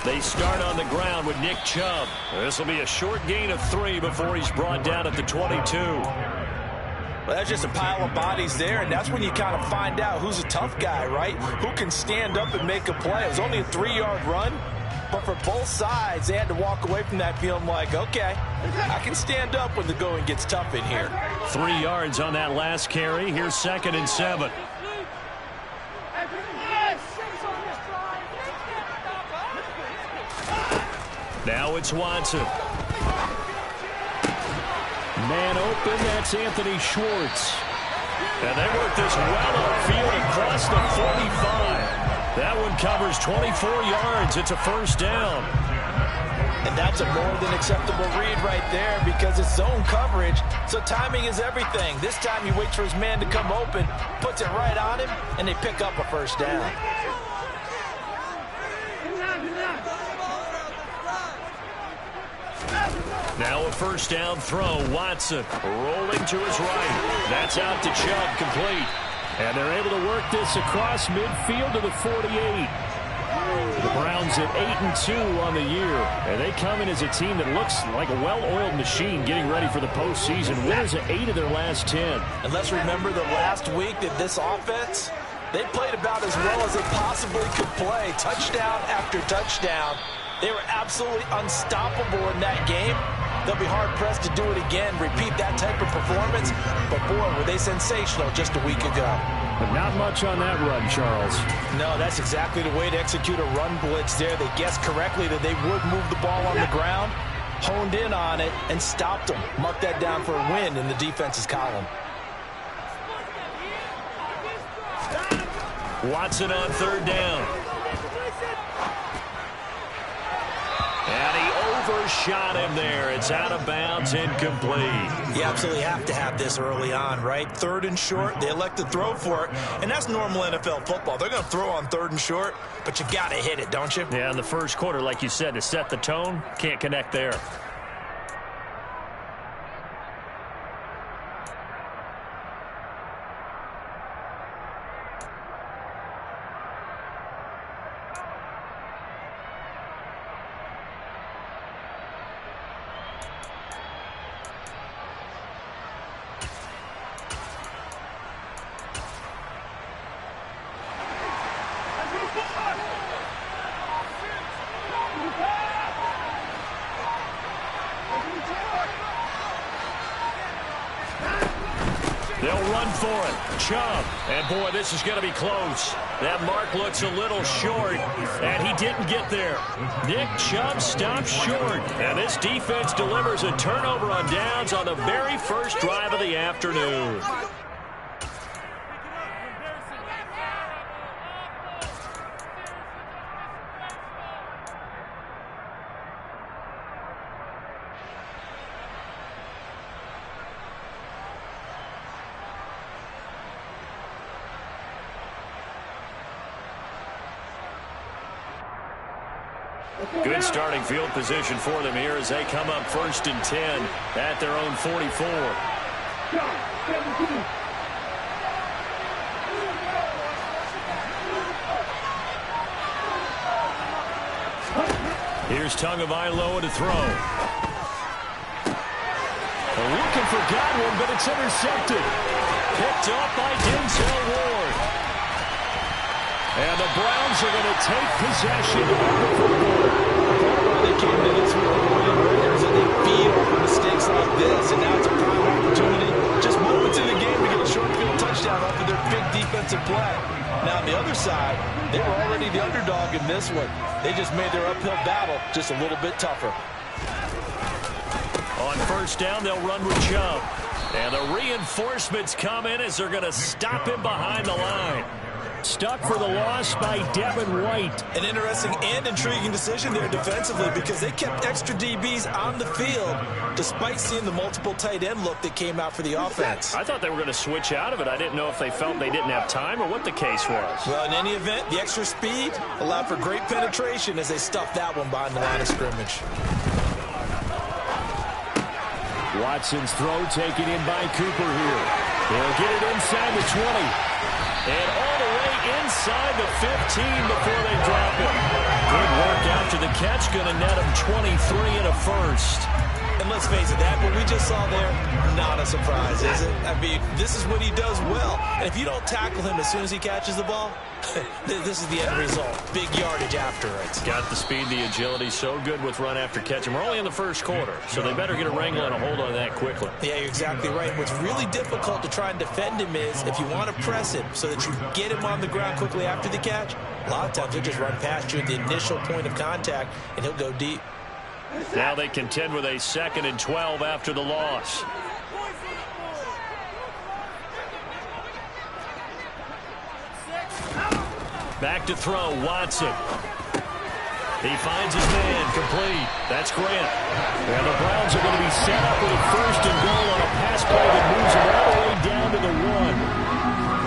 They start on the ground with Nick Chubb. This will be a short gain of 3 before he's brought down at the 22. Well, that's just a pile of bodies there, and that's when you kind of find out who's a tough guy, right? Who can stand up and make a play. It was only a 3-yard run, but for both sides, they had to walk away from that feeling like, okay, I can stand up when the going gets tough in here. 3 yards on that last carry. Here's 2nd and 7. Now it's Watson. Man open, that's Anthony Schwartz. And they work this well upfield across the 45. That one covers 24 yards. It's a first down. And that's a more than acceptable read right there because it's zone coverage, so timing is everything. This time he waits for his man to come open, puts it right on him, and they pick up a first down. Now a first down throw. Watson rolling to his right. That's out to Chubb, complete. And they're able to work this across midfield to the 48. The Browns at 8-2 on the year. And they come in as a team that looks like a well-oiled machine getting ready for the postseason. Winners at 8 of their last 10. And let's remember the last week that this offense, they played about as well as they possibly could play. Touchdown after touchdown. They were absolutely unstoppable in that game. They'll be hard-pressed to do it again, repeat that type of performance. But, boy, were they sensational just a week ago. But not much on that run, Charles. No, that's exactly the way to execute a run blitz there. They guessed correctly that they would move the ball on the ground, honed in on it, and stopped them. Mark that down for a win in the defense's column. Watson on 3rd down. And he overshot him there. It's out of bounds, incomplete. You absolutely have to have this early on, right? 3rd and short, they elect to throw for it, and that's normal NFL football. They're going to throw on 3rd and short, but you got to hit it, don't you? Yeah, in the first quarter, like you said, to set the tone, can't connect there. They'll run for it. Chubb. And, boy, this is going to be close. That mark looks a little short, and he didn't get there. Nick Chubb stops short, and this defense delivers a turnover on downs on the very first drive of the afternoon. Good starting field position for them here as they come up 1st and 10 at their own 44. Here's Tagovailoa to throw. They're looking for Godwin, but it's intercepted. Picked up by Denzel Ward. And the Browns are going to take possession of the football. They came to this with winning records, and they feed off of mistakes like this, and now it's a prime opportunity. Just moments in the game to get a short field touchdown off of their big defensive play. Now, on the other side, they were already the underdog in this one. They just made their uphill battle just a little bit tougher. On 1st down, they'll run with Chubb. And the reinforcements come in as they're going to stop him behind the line. Stuck for the loss by Devin White. An interesting and intriguing decision there defensively because they kept extra DBs on the field despite seeing the multiple tight end look that came out for the offense. I thought they were going to switch out of it. I didn't know if they felt they didn't have time or what the case was. Well, in any event, the extra speed allowed for great penetration as they stuffed that one behind the line of scrimmage. Watson's throw taken in by Cooper here. They'll get it inside the 20. And all the way inside the 15 before they drop it. Good work after the catch. Going to net him 23 and a first. And let's face it, that what we just saw there, not a surprise, is it? I mean, this is what he does well. And if you don't tackle him as soon as he catches the ball, this is the end result. Big yardage after it. Got the speed, the agility, so good with run after catch. And we're only in the first quarter, so they better get a wrangle and a hold on that quickly. Yeah, you're exactly right. What's really difficult to try and defend him is if you want to press him so that you get him on the ground quickly after the catch, a lot of times he'll just run past you at the initial point of contact, and he'll go deep. Now they contend with a 2nd and 12 after the loss. Back to throw, Watson. He finds his man, complete. That's Grant. And the Browns are going to be set up with a 1st and goal on a pass play that moves them all the way down to the 1.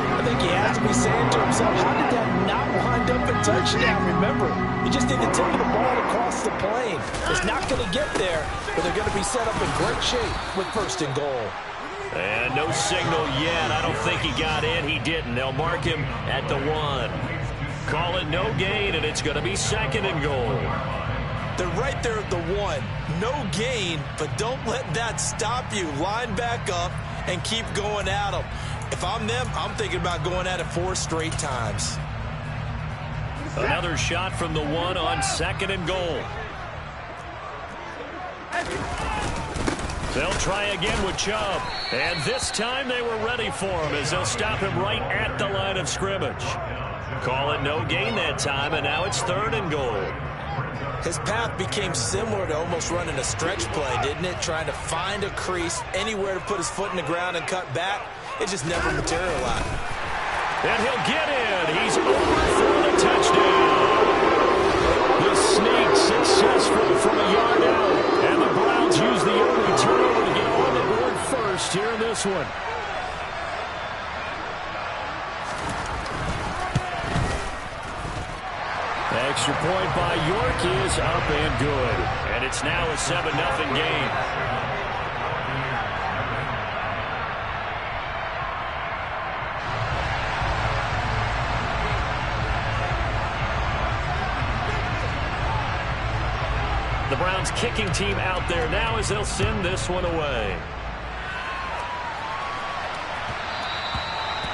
I think he has to be saying to himself, how did that not wind up a touchdown? Remember, you just need to tip the ball across the plane. It's not going to get there, but they're going to be set up in great shape with 1st and goal. And no signal yet. I don't think he got in. He didn't. They'll mark him at the 1. Call it no gain, and it's going to be 2nd and goal. They're right there at the 1. No gain, but don't let that stop you. Line back up and keep going at them. If I'm them, I'm thinking about going at it 4 straight times. Another shot from the 1 on 2nd and goal. They'll try again with Chubb. And this time they were ready for him as they'll stop him right at the line of scrimmage. Call it no gain that time, and now it's 3rd and goal. His path became similar to almost running a stretch play, didn't it? Trying to find a crease, anywhere to put his foot in the ground and cut back. It just never materialized. And he'll get in. He's over for the touchdown. The sneak successful from a yard out. And the Browns use the early turnover to get on the board first here in this one. Extra point by York is up and good. And it's now a 7-0 game. The Browns kicking team out there now as they'll send this one away.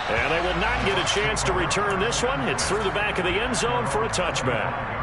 And they will not get a chance to return this one. It's through the back of the end zone for a touchback.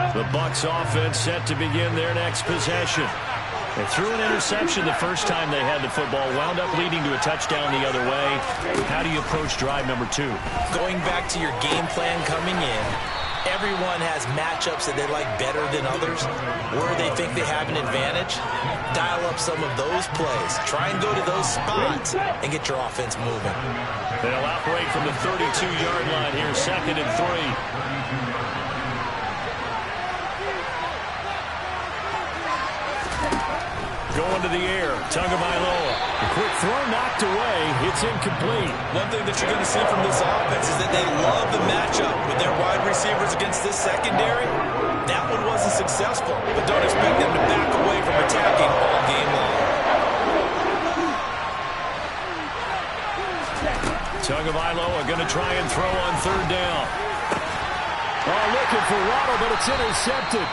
The Bucs offense set to begin their next possession. They threw an interception the first time they had the football, wound up leading to a touchdown the other way. How do you approach drive number 2? Going back to your game plan coming in, everyone has matchups that they like better than others, where they think they have an advantage. Dial up some of those plays. Try and go to those spots and get your offense moving. They'll operate from the 32-yard line here, 2nd and 3. Going to the air, Tagovailoa. The quick throw knocked away. It's incomplete. One thing that you're going to see from this offense is that they love the matchup with their wide receivers against this secondary. That one wasn't successful, but don't expect them to back away from attacking all game long. Tagovailoa going to try and throw on 3rd down. Oh, looking for Waddle, but it's intercepted.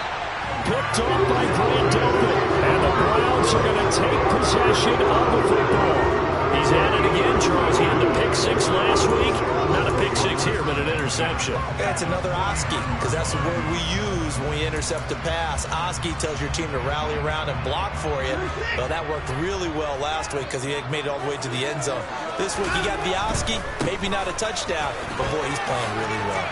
Picked off by Grant Delpit. And the Browns are going to take possession of the football. He's at it again, Charles. He had the pick 6 last week. Not a pick 6 here, but an interception. That's another Oski, because that's the word we use when we intercept a pass. Oski tells your team to rally around and block for you. Well, that worked really well last week because he made it all the way to the end zone. This week he got the Oski, maybe not a touchdown, but boy, he's playing really well.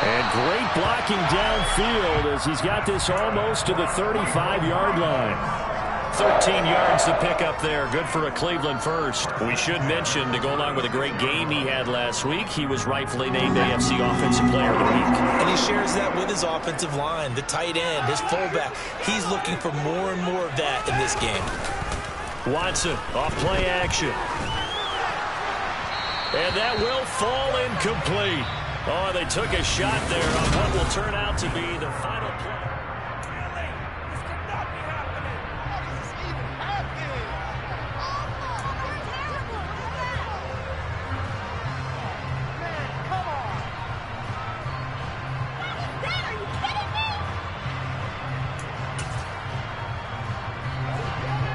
And great blocking downfield as he's got this almost to the 35-yard line. 13 yards to pick up there. Good for a Cleveland first. We should mention, to go along with a great game he had last week, he was rightfully named AFC Offensive Player of the Week. And he shares that with his offensive line, the tight end, his fullback. He's looking for more and more of that in this game. Watson off play action. And that will fall incomplete. Oh, they took a shot there on what will turn out to be the final play.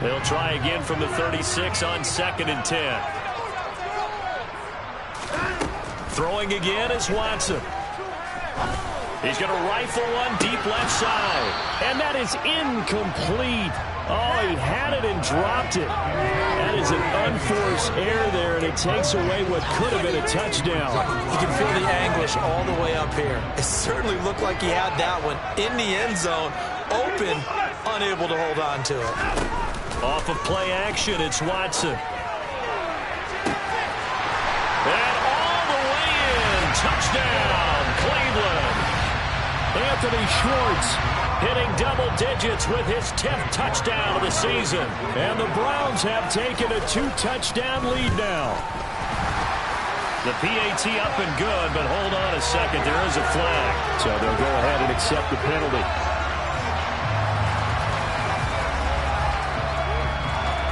They'll try again from the 36 on 2nd and 10. Throwing again is Watson. He's going to rifle one deep left side. And that is incomplete. Oh, he had it and dropped it. That is an unforced error there, and it takes away what could have been a touchdown. You can feel the anguish all the way up here. It certainly looked like he had that one in the end zone, open, unable to hold on to it. Off of play action, it's Watson. And all the way in. Touchdown, Cleveland. Anthony Schwartz hitting double digits with his 10th touchdown of the season. And the Browns have taken a 2-touchdown lead now. The PAT up and good, but hold on a second. There is a flag. So they'll go ahead and accept the penalty.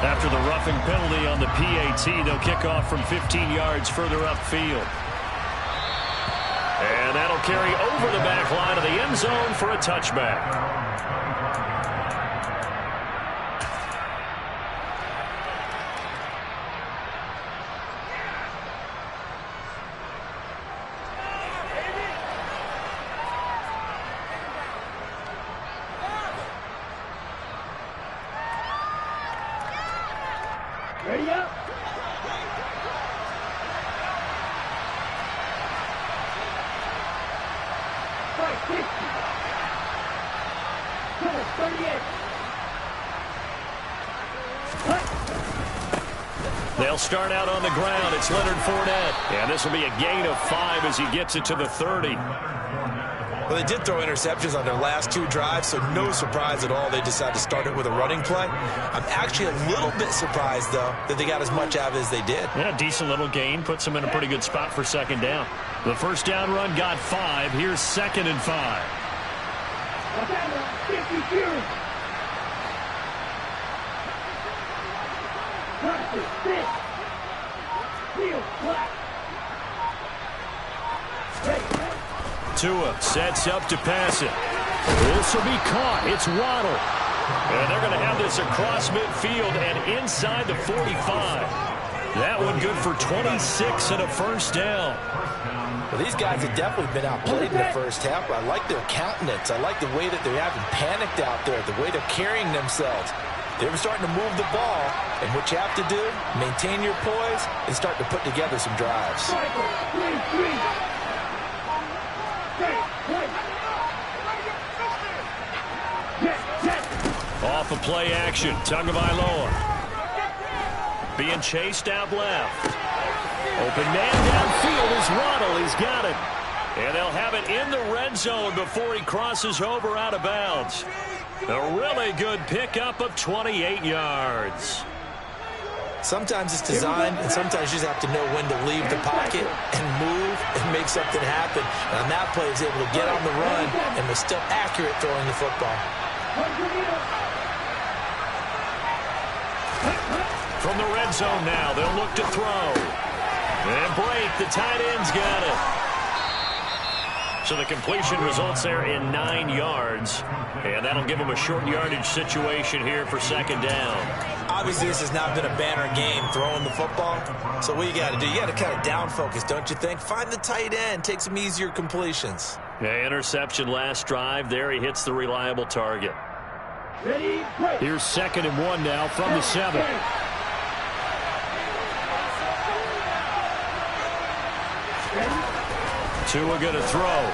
After the roughing penalty on the PAT, they'll kick off from 15 yards further upfield. And that'll carry over the back line of the end zone for a touchback. Ready up. Fight 50. 38. They'll start out on the ground. It's Leonard Fournette. And this will be a gain of 5 as he gets it to the 30. Well, they did throw interceptions on their last 2 drives, so no surprise at all they decided to start it with a running play. I'm actually a little bit surprised, though, that they got as much out of it as they did. Yeah, decent little gain. Puts them in a pretty good spot for 2nd down. The first down run got 5. Here's 2nd and 5. 52. Tua sets up to pass it. This will be caught. It's Waddle. And they're going to have this across midfield and inside the 45. That one good for 26 and a first down. Well, these guys have definitely been outplayed in the first half, but I like their countenance. I like the way that they haven't panicked out there, the way they're carrying themselves. They were starting to move the ball, and what you have to do, maintain your poise and start to put together some drives. Off of play action, Tagovailoa. Being chased out left. Open man downfield is Waddle. He's got it. And they'll have it in the red zone before he crosses over out of bounds. A really good pickup of 28 yards. Sometimes it's designed, and sometimes you just have to know when to leave the pocket and move and make something happen. And on that play, he's able to get on the run and was still accurate throwing the football. From the red zone now, they'll look to throw. And break, the tight end's got it. So the completion results there in 9 yards. And that'll give them a short yardage situation here for 2nd down. Obviously, this has not been a banner game throwing the football. So what you got to do, you got to kind of down focus, don't you think? Find the tight end, take some easier completions. Yeah, interception last drive. There he hits the reliable target. Ready, break. Here's 2nd and 1 now from the 7. Tua going to throw.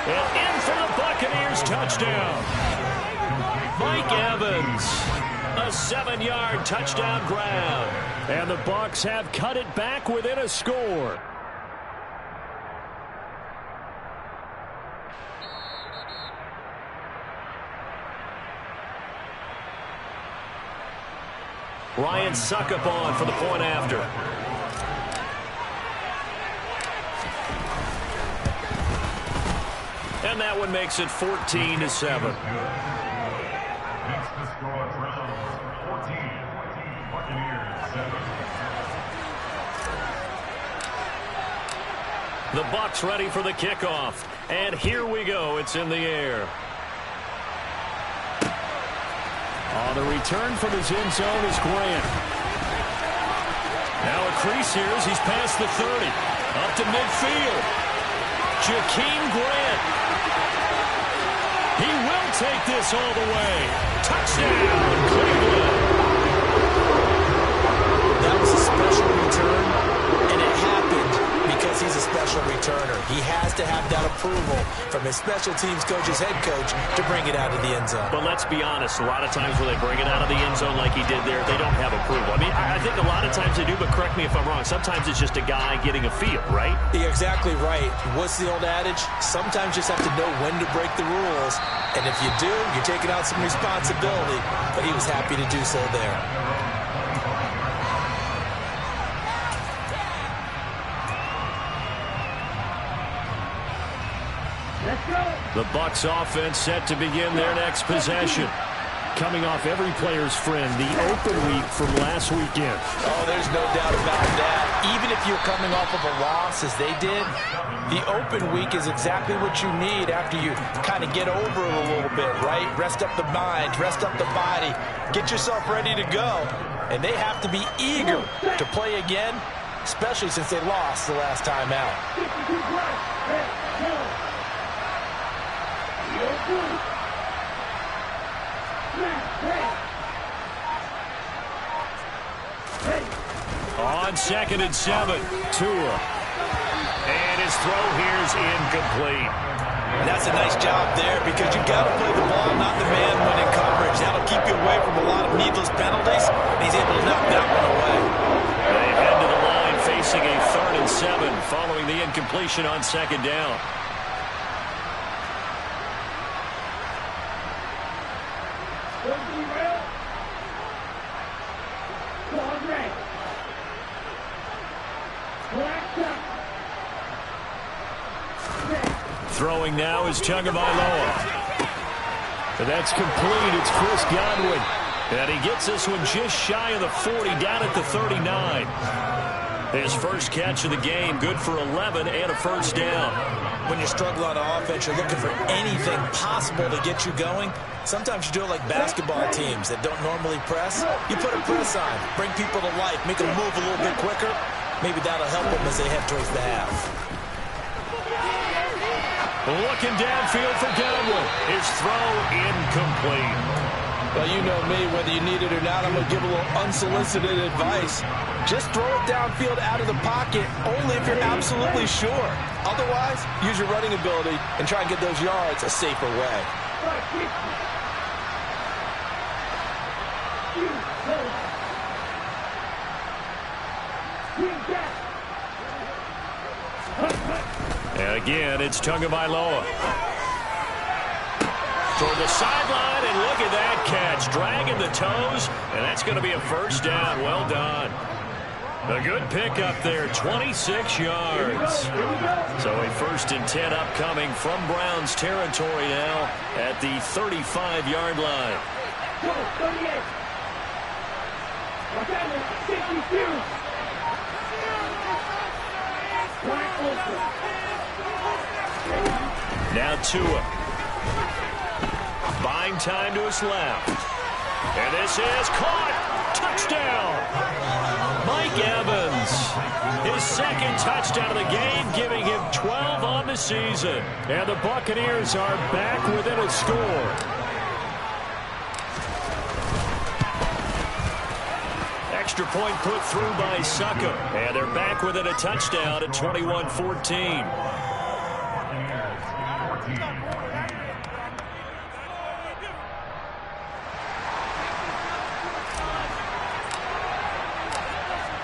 And in for the Buccaneers touchdown. Mike Evans, a 7-yard touchdown grab. And the Bucs have cut it back within a score. Ryan Suckup on for the point after. And that one makes it 14-7. That's the score. 14. Buccaneers 7. The Bucs ready for the kickoff. And here we go. It's in the air. On the return from his end zone is Grant. Now a crease here as he's past the 30. Up to midfield. Jakeem Grant. He will take this all the way. Touchdown, Cleveland. That was a special return, and it happened because he's a special returner. He has to have that approval from his special teams coach's head coach to bring it out of the end zone. But let's be honest, a lot of times when they bring it out of the end zone like he did there, they don't have approval. I mean, I think a lot of times they do, but correct me if I'm wrong. Sometimes it's just a guy getting a feel, right? You're exactly right. What's the old adage? Sometimes you just have to know when to break the rules. And if you do, you're taking out some responsibility. But he was happy to do so there. The Bucs offense set to begin their next possession. Coming off every player's friend, the open week from last weekend. Oh, there's no doubt about that. Even if you're coming off of a loss as they did, the open week is exactly what you need after you kind of get over it a little bit, right? Rest up the mind, rest up the body, get yourself ready to go. And they have to be eager to play again, especially since they lost the last time out. On 2nd and 7, Tua. And his throw here is incomplete. And that's a nice job there because you got to play the ball, not the man when in coverage. That'll keep you away from a lot of needless penalties. And he's able to knock that one away. They head to the line facing a 3rd and 7 following the incompletion on 2nd down. Throwing now is Tagovailoa. And that's complete. It's Chris Godwin. And he gets this one just shy of the 40, down at the 39. His first catch of the game, good for 11 and a first down. When you struggle on offense, you're looking for anything possible to get you going. Sometimes you do it like basketball teams that don't normally press. You put a press on, bring people to life, make them move a little bit quicker. Maybe that'll help them as they head towards the half. Looking downfield for Godwin. His throw incomplete. Well, you know me, whether you need it or not, I'm going to give a little unsolicited advice. Just throw it downfield out of the pocket, only if you're absolutely sure. Otherwise, use your running ability and try and get those yards a safer way. And again, it's Tagovailoa. Toward the sideline, and look at that catch. Dragging the toes, and that's going to be a first down. Well done. A good pickup there, 26 yards. So a 1st and 10 upcoming from Browns territory now at the 35-yard line. Now Tua. Buying time to his left. And this is caught. Touchdown. Mike Evans. His 2nd touchdown of the game, giving him 12 on the season. And the Buccaneers are back within a score. Extra point put through by Suckup. And they're back within a touchdown at 21-14.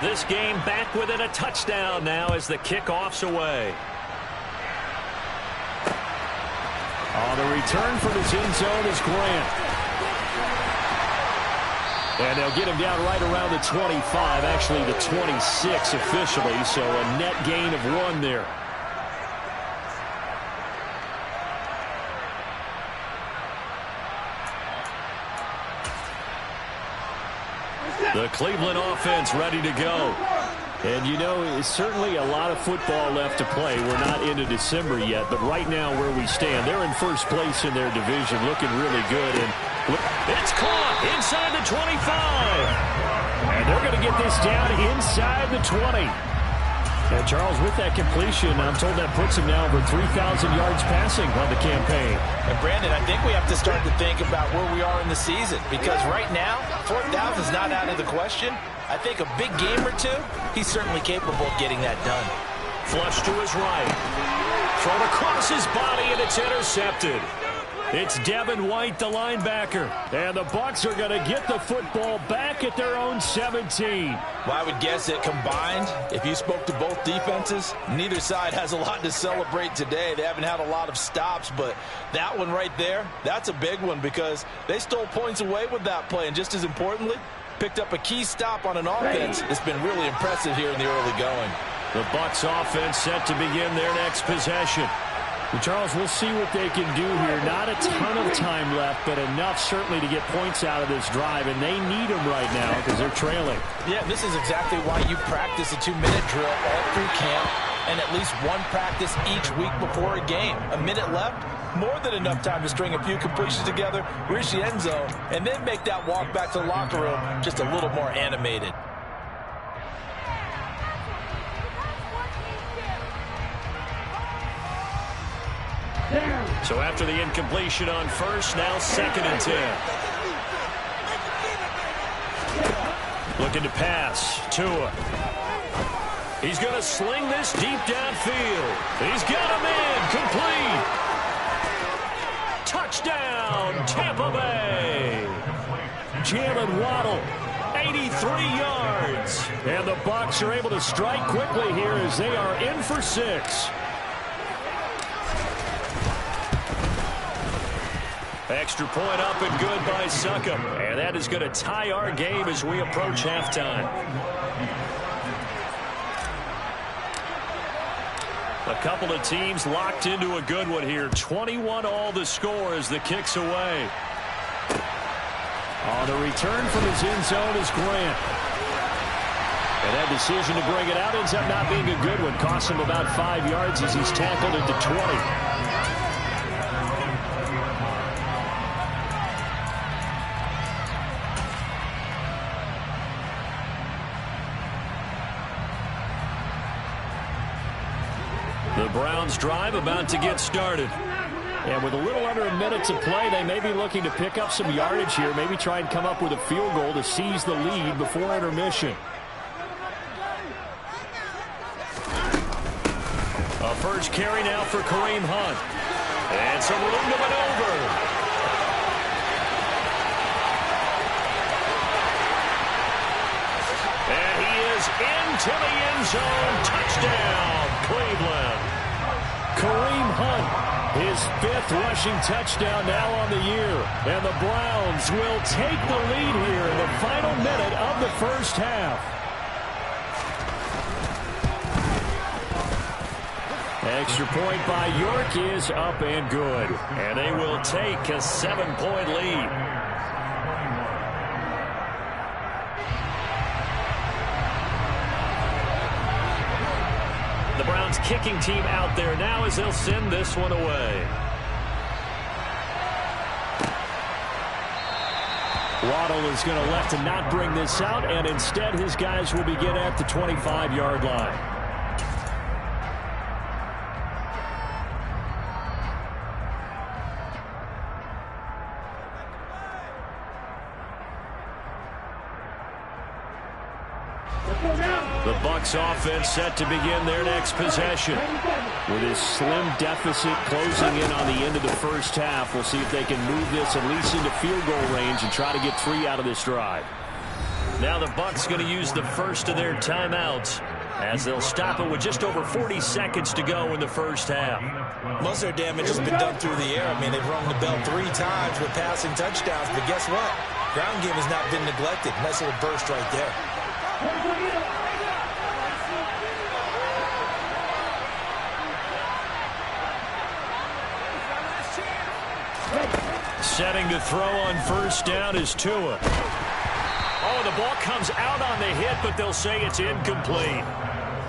This game back within a touchdown now as the kickoff's away. On the return from his end zone is Grant. And they'll get him down right around the 25, actually the 26 officially, so a net gain of 1 there. The Cleveland offense ready to go. And, you know, it's certainly a lot of football left to play. We're not into December yet, but right now where we stand, they're in first place in their division, looking really good. And it's caught inside the 25. And they're going to get this down inside the 20. And, Charles, with that completion, I'm told that puts him now over 3,000 yards passing on the campaign. And, Brandon, I think we have to start to think about where we are in the season, because right now, 4th down is not out of the question. I think a big game or two, he's certainly capable of getting that done. Flush to his right. Thrown across his body, and it's intercepted. It's Devin White, the linebacker. And the Bucs are going to get the football back at their own 17. Well, I would guess that combined, if you spoke to both defenses, neither side has a lot to celebrate today. They haven't had a lot of stops, but that one right there, that's a big one because they stole points away with that play. And just as importantly, picked up a key stop on an offense that's been really impressive here in the early going. The Bucs offense set to begin their next possession. Well, Charles, we'll see what they can do here. Not a ton of time left, but enough certainly to get points out of this drive, and they need them right now because they're trailing. Yeah, this is exactly why you practice a 2-minute drill all through camp and at least one practice each week before a game. A minute left, more than enough time to string a few completions together, reach the end zone, and then make that walk back to the locker room just a little more animated. So after the incompletion on first, now 2nd and 10. Looking to pass. Tua. He's going to sling this deep downfield. He's got him in. Complete. Touchdown, Tampa Bay. Jalen Waddle, 83 yards. And the Bucs are able to strike quickly here as they are in for 6. Extra point up and good by Succop. And that is going to tie our game as we approach halftime. A couple of teams locked into a good one here. 21 all the score as the kick's away. On the return from his end zone is Grant. And that decision to bring it out ends up not being a good one. Costs him about 5 yards as he's tackled at the 20. The Browns drive about to get started. And with a little under a minute to play, they may be looking to pick up some yardage here, maybe try and come up with a field goal to seize the lead before intermission. A first carry now for Kareem Hunt. And some room to maneuver. And he is into the end zone. Touchdown, Cleveland. Kareem Hunt, his 5th rushing touchdown now on the year. And the Browns will take the lead here in the final minute of the first half. Extra point by York is up and good. And they will take a 7-point lead. The Browns kicking team out there now as they'll send this one away. Waddle is going to elect to not bring this out, and instead his guys will begin at the 25-yard line. The Bucs offense set to begin their next possession. With his slim deficit closing in on the end of the first half, we'll see if they can move this at least into field goal range and try to get 3 out of this drive. Now the Bucs going to use the first of their timeouts as they'll stop it with just over 40 seconds to go in the first half. Most of their damage has been done through the air. I mean, they've rung the bell 3 times with passing touchdowns, but guess what? Ground game has not been neglected. Nice little burst right there. Setting to throw on first down is Tua. Oh, the ball comes out on the hit, but they'll say it's incomplete.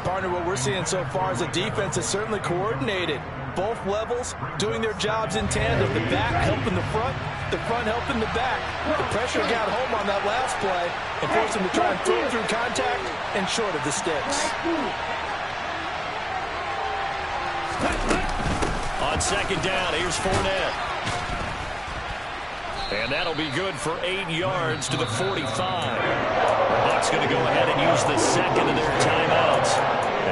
Partner, what we're seeing so far is a defense that's certainly coordinated. Both levels doing their jobs in tandem. The back helping the front helping the back. The pressure got home on that last play and forced them to try and throw through contact and short of the sticks. On second down, here's Fournette. And that'll be good for 8 yards to the 45. The Bucs going to go ahead and use the second of their timeouts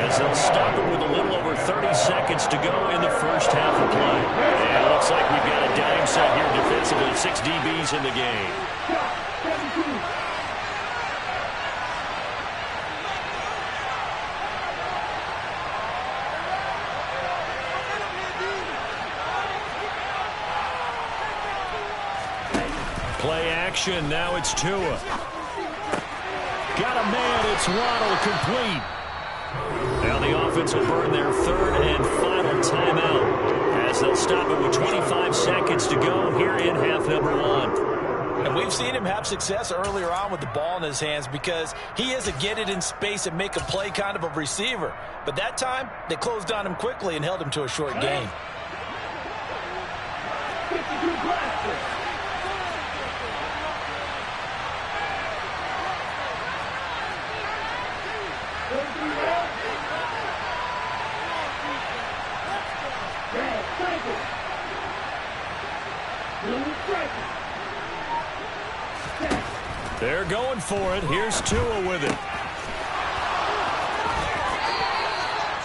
as they'll stop it with a little over 30 seconds to go in the first half of play. And it looks like we've got a dime set here defensively. 6 DBs in the game. Play action, now it's Tua. Got a man, it's Waddle, complete. Now the offense will burn their third and final timeout as they'll stop it with 25 seconds to go here in half number 1. And we've seen him have success earlier on with the ball in his hands because he is a get it in space and make a play kind of a receiver. But that time, they closed on him quickly and held him to a short gain. They're going for it. Here's Tua with it.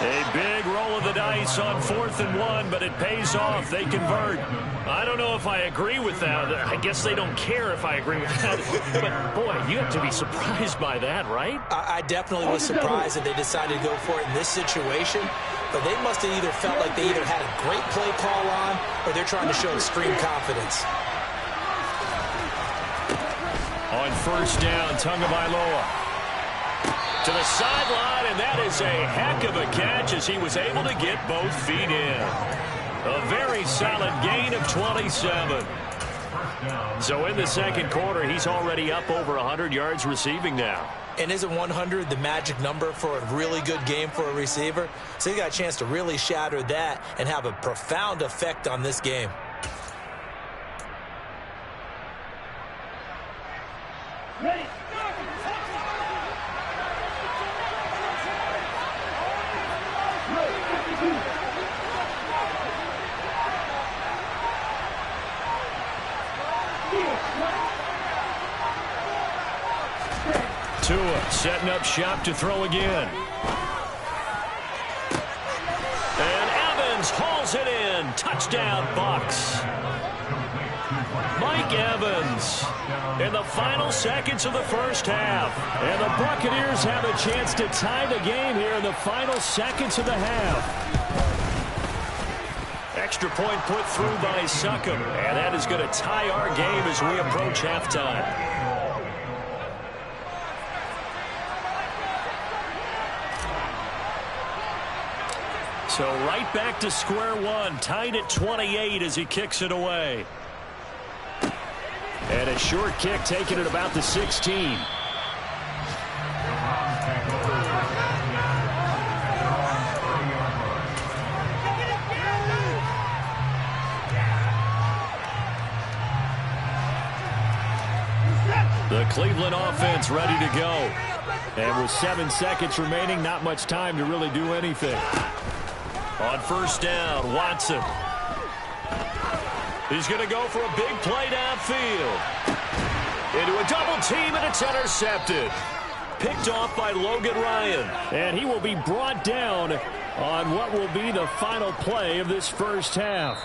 A big roll of the dice on 4th and 1, but it pays off. They convert. I don't know if I agree with that. I guess they don't care if I agree with that. But, boy, you have to be surprised by that, right? I definitely was surprised that they decided to go for it in this situation. But they must have either felt like they either had a great play call on or they're trying to show extreme confidence. On first down, Tagovailoa to the sideline, and that is a heck of a catch as he was able to get both feet in. A very solid gain of 27. So in the second quarter, he's already up over 100 yards receiving now. And isn't 100 the magic number for a really good game for a receiver? So he got a chance to really shatter that and have a profound effect on this game. Ready. Tua setting up shop to throw again. And Evans hauls it in. Touchdown, Bucs. Mike Evans in the final seconds of the first half. And the Buccaneers have a chance to tie the game here in the final seconds of the half. Extra point put through by Succop. And that is going to tie our game as we approach halftime. So right back to square one, tied at 28 as he kicks it away. And a short kick taken at about the 16. The Cleveland offense ready to go. And with 7 seconds remaining, not much time to really do anything. On first down, Watson. He's going to go for a big play downfield. Into a double team, and it's intercepted. Picked off by Logan Ryan. And he will be brought down on what will be the final play of this first half.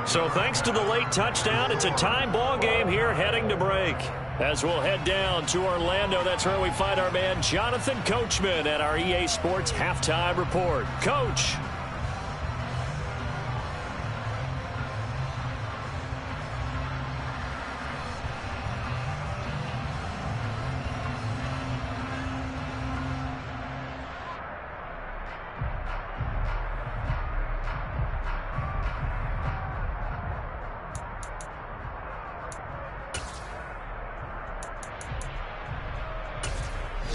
So thanks to the late touchdown, it's a time ball game here heading to break. As we'll head down to Orlando, that's where we find our man Jonathan Coachman at our EA Sports Halftime Report. Coach.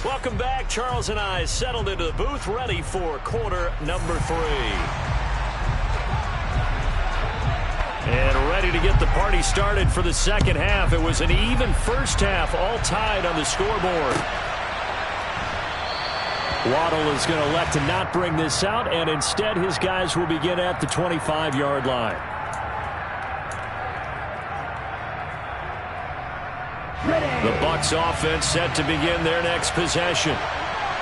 Welcome back. Charles and I settled into the booth, ready for quarter number 3. And ready to get the party started for the second half. It was an even first half, all tied on the scoreboard. Waddle is going to elect to not bring this out, and instead his guys will begin at the 25-yard line. The Bucs offense set to begin their next possession.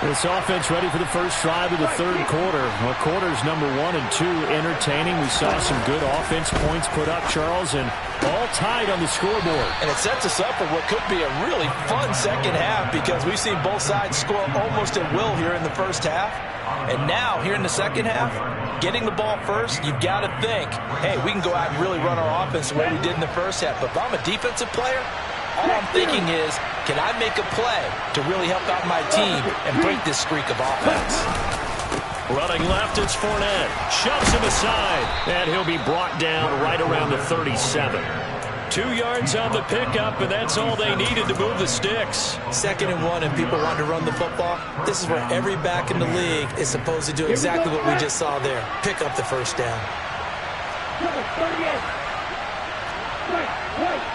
This offense ready for the first drive of the third quarter. Well, quarters number 1 and 2 entertaining. We saw some good offense points put up, Charles, and all tied on the scoreboard. And it sets us up for what could be a really fun second half because we've seen both sides score almost at will here in the first half. And now, here in the second half, getting the ball first, you've got to think, hey, we can go out and really run our offense the way we did in the first half. But if I'm a defensive player, all I'm thinking is, can I make a play to really help out my team and break this streak of offense? Running left, it's Fournette. Shoves him aside, and he'll be brought down right around the 37. 2 yards on the pickup, and that's all they needed to move the sticks. 2nd and 1, and people want to run the football. This is where every back in the league is supposed to do exactly what we just saw there. Pick up the first down. Number 38. Right.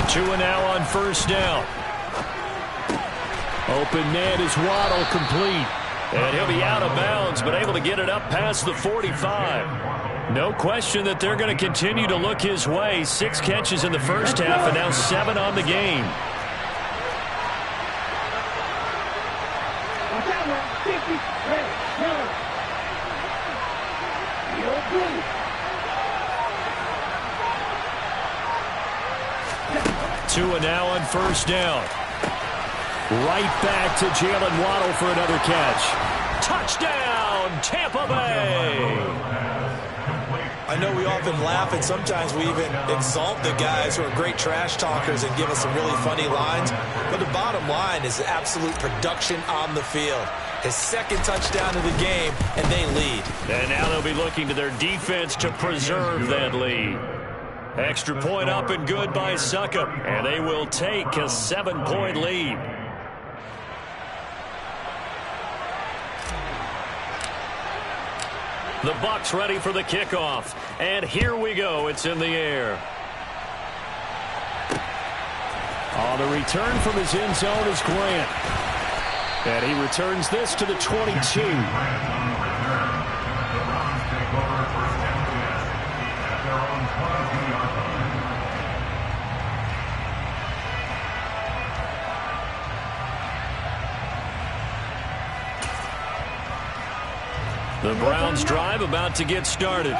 2 and now on first down. Open man is Waddle, complete. And he'll be out of bounds, but able to get it up past the 45. No question that they're going to continue to look his way. 6 catches in the first half and now 7 on the game. Watch out, man. 50. Ready. 2 and now on first down. Right back to Jalen Waddle for another catch. Touchdown, Tampa Bay. I know we often laugh and sometimes we even exalt the guys who are great trash talkers and give us some really funny lines. But the bottom line is absolute production on the field. His 2nd touchdown of the game, and they lead. And now they'll be looking to their defense to preserve that lead. Extra point up and good by Succop, and they will take a 7-point lead. The Bucs ready for the kickoff, and here we go. It's in the air. On the return from his end zone is Grant, and he returns this to the 22. The Browns drive about to get started.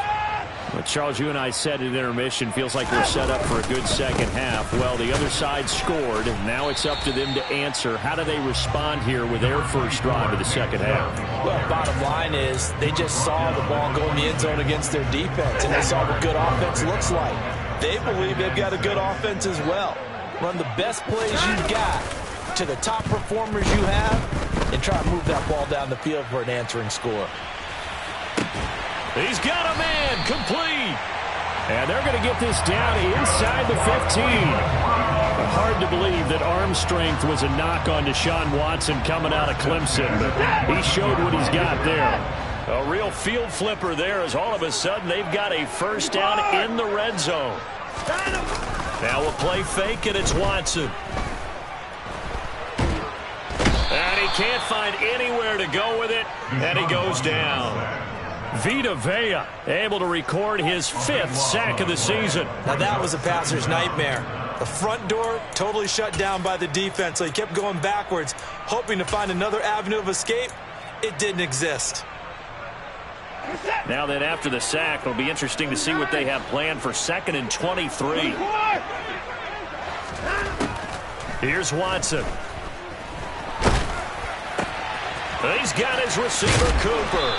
Well, Charles, you and I said at intermission, feels like we're set up for a good second half. Well, the other side scored, and now it's up to them to answer. How do they respond here with their first drive of the second half? Well, bottom line is they just saw the ball go in the end zone against their defense, and they saw what good offense looks like. They believe they've got a good offense as well. Run the best plays you've got to the top performers you have, and try to move that ball down the field for an answering score. He's got a man, complete. And they're going to get this down inside the 15. Hard to believe that arm strength was a knock on Deshaun Watson coming out of Clemson, but he showed what he's got there. A real field flipper there as all of a sudden they've got a first down in the red zone. Now a play fake, and it's Watson. And he can't find anywhere to go with it, and he goes down. Vita Vea able to record his 5th sack of the season. Now that was a passer's nightmare. The front door totally shut down by the defense, so he kept going backwards, hoping to find another avenue of escape. It didn't exist. Now then, after the sack, it'll be interesting to see what they have planned for 2nd and 23. Here's Watson. He's got his receiver, Cooper.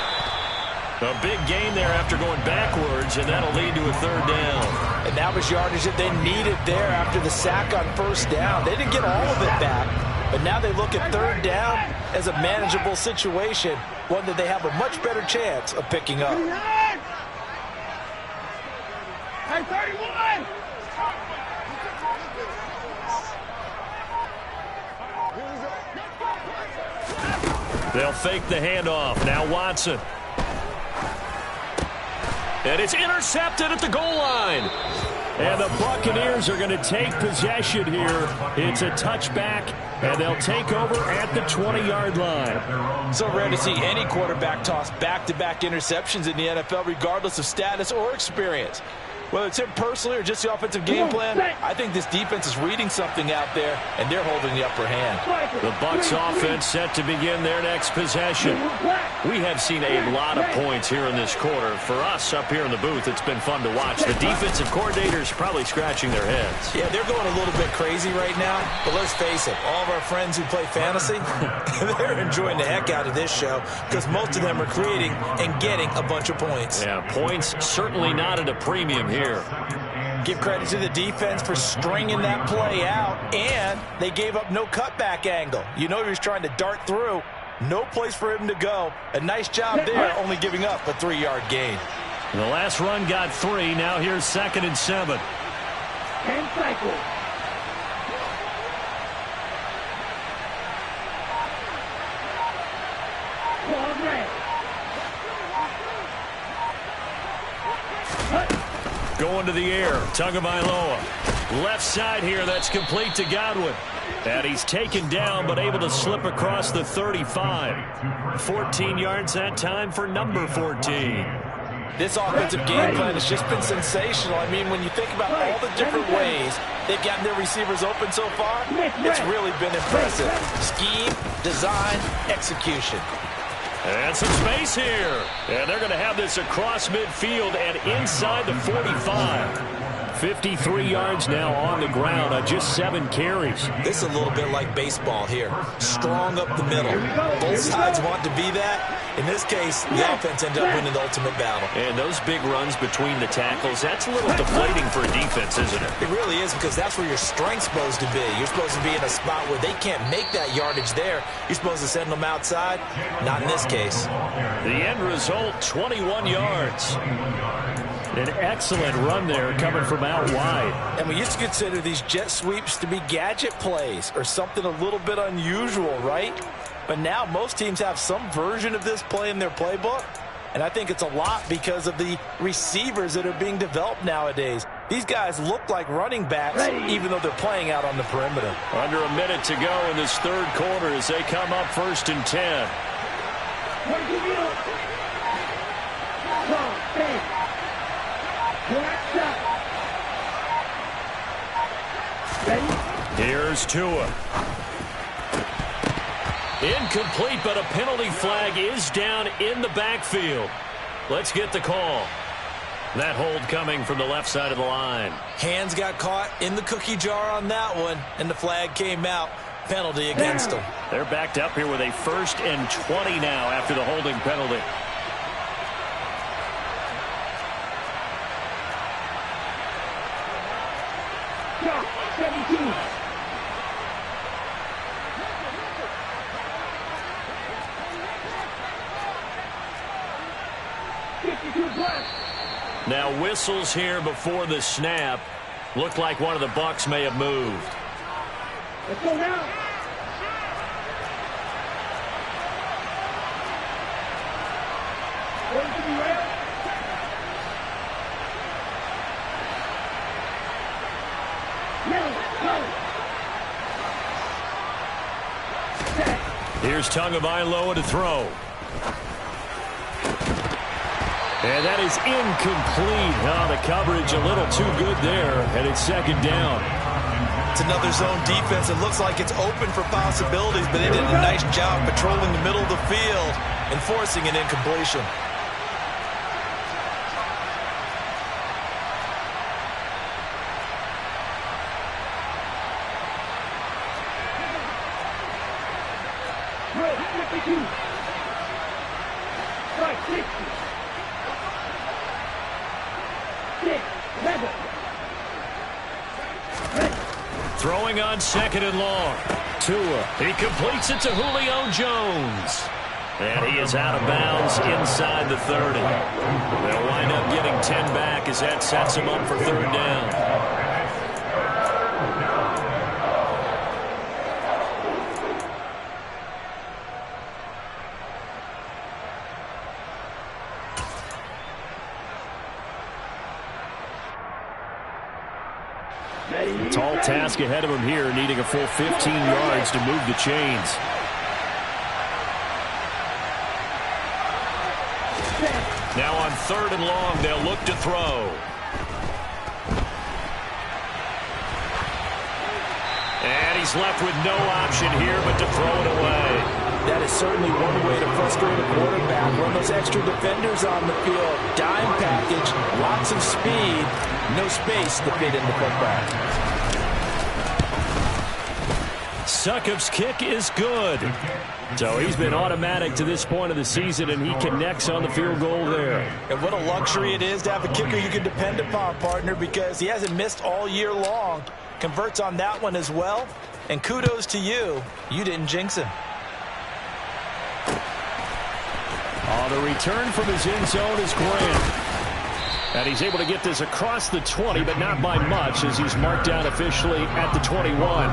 A big gain there after going backwards, and that'll lead to a 3rd down. And that was yardage that they needed there after the sack on 1st down. They didn't get all of it back, but now they look at 3rd down as a manageable situation, one that they have a much better chance of picking up. Hey, 31! They'll fake the handoff. Now Watson. And it's intercepted at the goal line. And the Buccaneers are going to take possession here. It's a touchback, and they'll take over at the 20-yard line. So rare to see any quarterback toss back-to-back interceptions in the NFL, regardless of status or experience. Whether it's him personally or just the offensive game plan, I think this defense is reading something out there, and they're holding the upper hand. The Bucs offense set to begin their next possession. We have seen a lot of points here in this quarter. For us up here in the booth, it's been fun to watch. The defensive coordinators probably scratching their heads. Yeah, they're going a little bit crazy right now, but let's face it, all of our friends who play fantasy, they're enjoying the heck out of this show because most of them are creating and getting a bunch of points. Yeah, points certainly not at a premium here. Give credit to the defense for stringing that play out, and they gave up no cutback angle. You know he was trying to dart through. No place for him to go. A nice job there, only giving up a 3-yard gain. The last run got 3. Now here's 2nd and 7. 10 cycles. Going to the air. Tagovailoa. Left side here. That's complete to Godwin. And he's taken down but able to slip across the 35. 14 yards that time for number 14. This offensive game plan has just been sensational. I mean, when you think about all the different ways they've gotten their receivers open so far, it's really been impressive. Scheme, design, execution. And some space here. And they're going to have this across midfield and inside the 45. 53 yards now on the ground on just 7 carries. This is a little bit like baseball here. Strong up the middle. Both sides want to be that. In this case, the offense ended up winning the ultimate battle. And those big runs between the tackles, that's a little deflating for a defense, isn't it? It really is, because that's where your strength's supposed to be. You're supposed to be in a spot where they can't make that yardage there. You're supposed to send them outside. Not in this case. The end result, 21 yards. An excellent run there coming from out wide. And we used to consider these jet sweeps to be gadget plays or something a little bit unusual, right? But now most teams have some version of this play in their playbook. And I think it's a lot because of the receivers that are being developed nowadays. These guys look like running backs even though they're playing out on the perimeter. Under a minute to go in this third quarter as they come up 1st and 10. Here's Tua. Incomplete, but a penalty flag is down in the backfield. Let's get the call. That hold coming from the left side of the line. Hands got caught in the cookie jar on that one, and the flag came out. Penalty against them. They're backed up here with a 1st and 20 now after the holding penalty. Now whistles here before the snap. Looked like one of the Bucs may have moved. Let's go now. Here's Tagovailoa to throw. And that is incomplete. Oh, the coverage a little too good there, and it's 2nd down. It's another zone defense. It looks like it's open for possibilities, but they did a nice job patrolling the middle of the field and forcing an incompletion. 22. Strike 60. 6, 7. Ready. Throwing on 2nd and long. Tua. He completes it to Julio Jones. And he is out of bounds inside the 30. They'll wind up getting 10 back as that sets him up for 3rd down. Tall task ahead of him here, needing a full 15 yards to move the chains. Now on 3rd and long, they'll look to throw. And he's left with no option here but to throw it away. That is certainly one way to frustrate a quarterback. Run those extra defenders on the field. Dime package, lots of speed, no space to fit in the football. Succop's kick is good. So he's been automatic to this point of the season, and he connects on the field goal there. And what a luxury it is to have a kicker you can depend upon, partner, because he hasn't missed all year long. Converts on that one as well. And kudos to you. You didn't jinx him. The return from his end zone is Grant. And he's able to get this across the 20, but not by much, as he's marked down officially at the 21.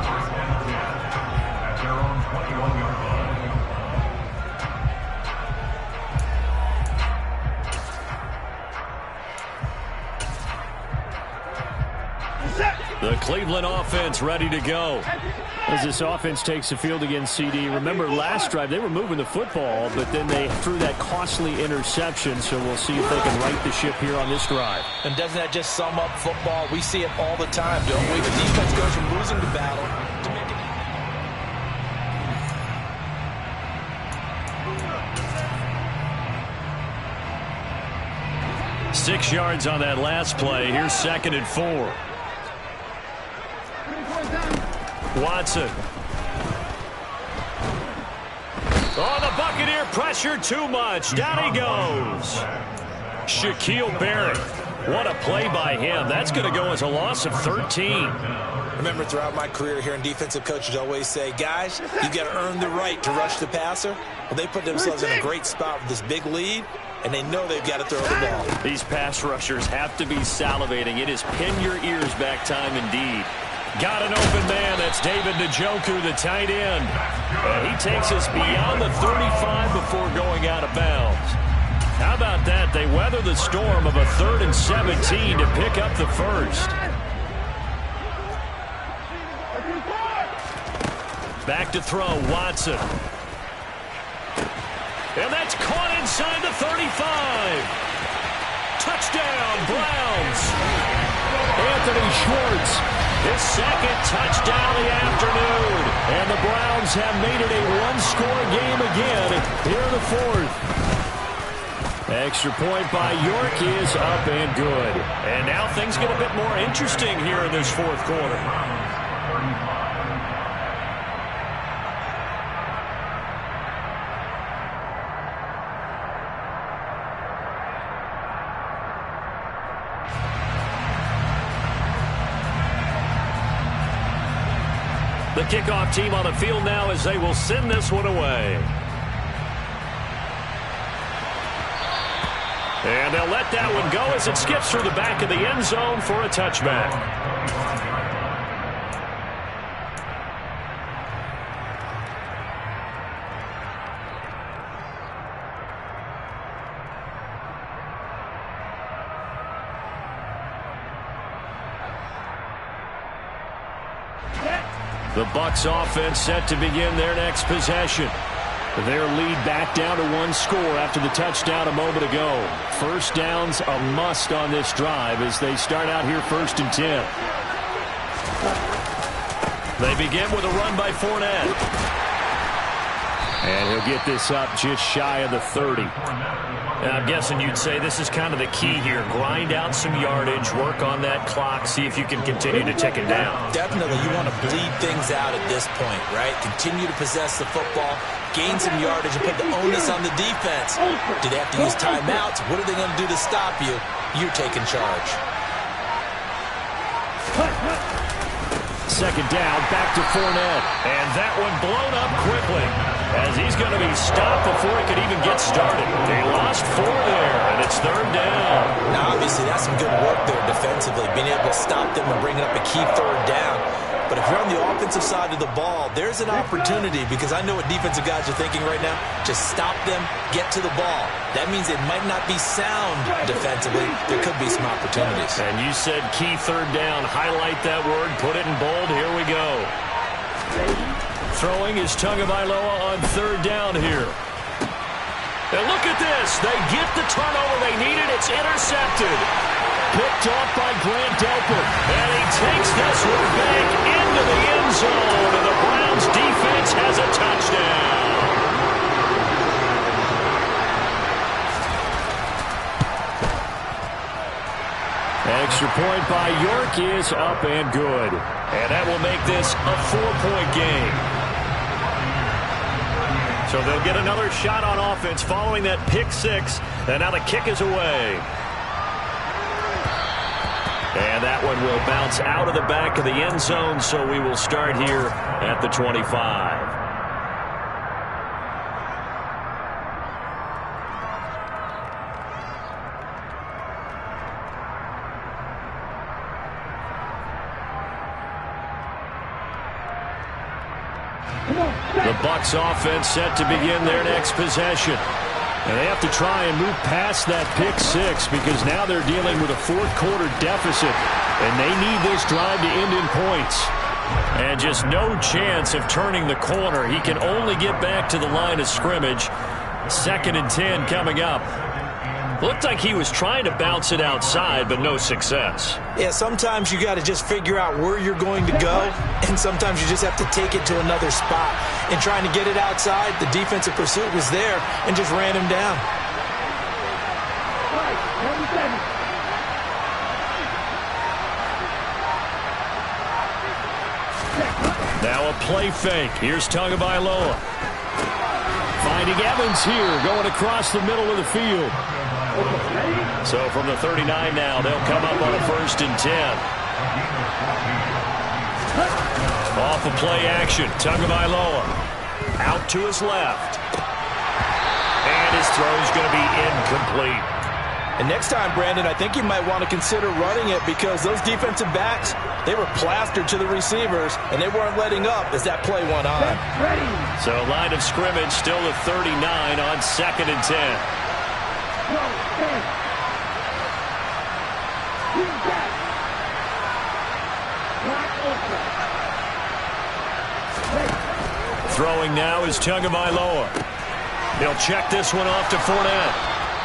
The Cleveland offense ready to go. As this offense takes the field against CD. Remember, last drive, they were moving the football, but then they threw that costly interception, so we'll see if they can right the ship here on this drive. And doesn't that just sum up football? We see it all the time, don't we? The defense goes from losing the battle to making it. 6 yards on that last play. Here's 2nd and 4. Watson. Oh, the Buccaneer pressure too much. Down he goes. Shaquille Barrett. What a play by him. That's going to go as a loss of 13. Remember, throughout my career here in defensive coaches always say, guys, you got to earn the right to rush the passer. Well, they put themselves in a great spot with this big lead, and they know they've got to throw the ball. These pass rushers have to be salivating. It is pin your ears back time indeed. Got an open man. That's David Njoku, the tight end. And he takes us beyond the 35 before going out of bounds. How about that? They weather the storm of a 3rd and 17 to pick up the first. Back to throw, Watson. And that's caught inside the 35. Touchdown, Browns. Anthony Schwartz. His 2nd touchdown of the afternoon. And the Browns have made it a one-score game again here in the 4th. Extra point by York is up and good. And now things get a bit more interesting here in this 4th quarter. The kickoff team on the field now as they will send this one away. And they'll let that one go as it skips through the back of the end zone for a touchback. The Bucs offense set to begin their next possession. Their lead back down to 1 score after the touchdown a moment ago. First down's a must on this drive as they start out here 1st and 10. They begin with a run by Fournette. And he'll get this up just shy of the 30. And I'm guessing you'd say this is kind of the key here. Grind out some yardage, work on that clock, see if you can continue to tick it down. Definitely, you want to bleed things out at this point, right? Continue to possess the football, gain some yardage, and put the onus on the defense. Do they have to use timeouts? What are they going to do to stop you? You're taking charge. Second down, back to Fournette. And that one blown up quickly, as he's going to be stopped before he could even get started. They lost 4 there, and it's third down. Now, obviously, that's some good work there defensively, being able to stop them and bringing up a key third down. But if you're on the offensive side of the ball, there's an opportunity, because I know what defensive guys are thinking right now. Just stop them, get to the ball. That means it might not be sound defensively. There could be some opportunities. And you said key third down. Highlight that word, put it in bold. Here we go. Throwing is Tagovailoa on third down here. And look at this. They get the turnover they needed. It's intercepted. Picked off by Grant Delpit. And he takes this one back into the end zone. And the Browns defense has a touchdown. Extra point by York is up and good. And that will make this a 4-point game. So they'll get another shot on offense following that pick six. And now the kick is away. And that one will bounce out of the back of the end zone, so we will start here at the 25. The Bucs offense set to begin their next possession. And they have to try and move past that pick six, because now they're dealing with a fourth-quarter deficit, and they need this drive to end in points. And just no chance of turning the corner. He can only get back to the line of scrimmage. 2nd and 10 coming up. Looked like he was trying to bounce it outside, but no success. Yeah, sometimes you got to just figure out where you're going to go, and sometimes you just have to take it to another spot. And trying to get it outside, the defensive pursuit was there and just ran him down. Now a play fake. Here's Tagovailoa. Finding Evans here, going across the middle of the field. So from the 39 now, they'll come up on a 1st and 10. Off of play action, Tagovailoa out to his left. And his throw is going to be incomplete. And next time, Brandon, I think you might want to consider running it, because those defensive backs, they were plastered to the receivers, and they weren't letting up as that play went on. So line of scrimmage still the 39 on 2nd and 10. Throwing now is Tagovailoa. He'll check this one off to Fournette.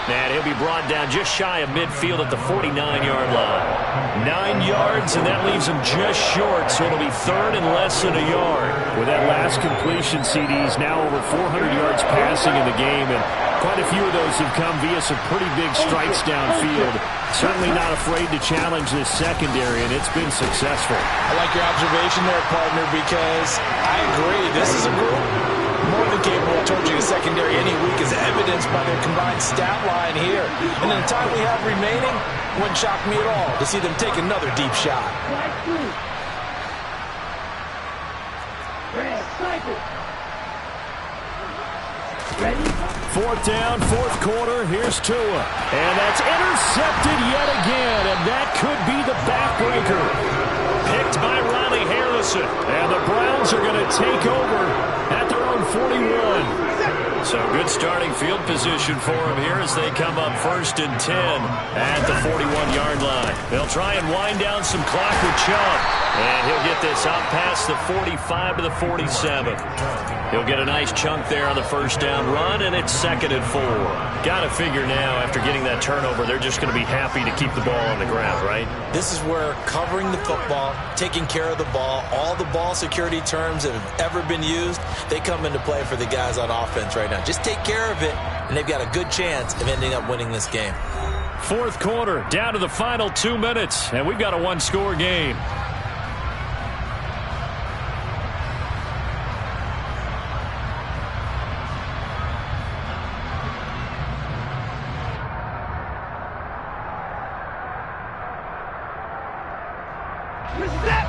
And he'll be brought down just shy of midfield at the 49-yard line. 9 yards, and that leaves him just short, so it'll be 3rd and less than a yard. With that last completion, CD's now over 400 yards passing in the game, and quite a few of those have come via some pretty big strikes downfield. Certainly not afraid to challenge this secondary, and it's been successful. I like your observation there, partner, because I agree. This is a group more than capable of torching a secondary any week, as evidenced by their combined stat line here. And in the time we have remaining, wouldn't shock me at all to see them take another deep shot. Ready? 4th down, 4th quarter. Here's Tua. And that's intercepted yet again, and that could be the backbreaker. Picked by Riley Harrison. And the Browns are going to take over at their own 41. So good starting field position for him here as they come up 1st and 10 at the 41-yard line. They'll try and wind down some clock with Chubb. And he'll get this out past the 45 to the 47. He'll get a nice chunk there on the first down run, and it's 2nd and 4. Got to figure now, after getting that turnover, they're just going to be happy to keep the ball on the ground, right? This is where covering the football, taking care of the ball, all the ball security terms that have ever been used, they come into play for the guys on offense right now. Just take care of it, and they've got a good chance of ending up winning this game. 4th quarter, down to the final 2 minutes, and we've got a one-score game.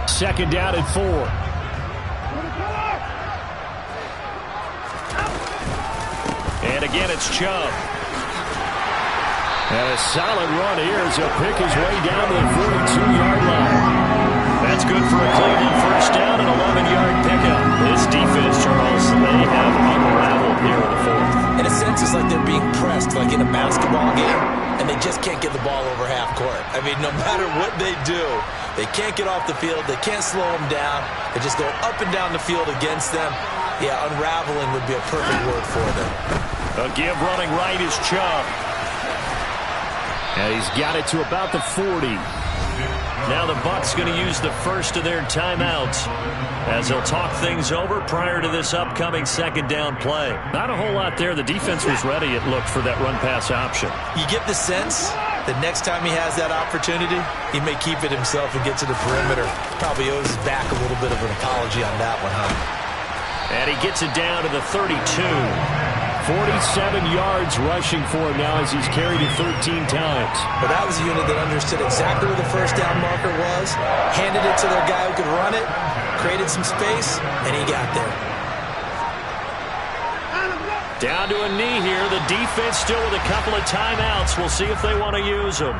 Second down and 4. And again, it's Chubb. And a solid run here as he'll pick his way down to the 42-yard line. That's good for a Cleveland first down and 11-yard pickup. This defense, Charles, they have unraveled here in the 4th. In a sense, it's like they're being pressed, like in a basketball game, and they just can't get the ball over half court. I mean, no matter what they do, they can't get off the field. They can't slow them down. They just go up and down the field against them. Yeah, unraveling would be a perfect word for them. A give running right is Chubb. And he's got it to about the 40. Now the Bucs going to use the first of their timeouts as they'll talk things over prior to this upcoming 2nd down play. Not a whole lot there. The defense was ready, it looked, for that run-pass option. You get the sense that next time he has that opportunity, he may keep it himself and get to the perimeter. Probably owes his back a little bit of an apology on that one, huh? And he gets it down to the 32. 47 yards rushing for him now as he's carried it 13 times. But that was a unit that understood exactly where the first down marker was, handed it to their guy who could run it, created some space, and he got there. Down to a knee here. The defense still with a couple of timeouts. We'll see if they want to use them.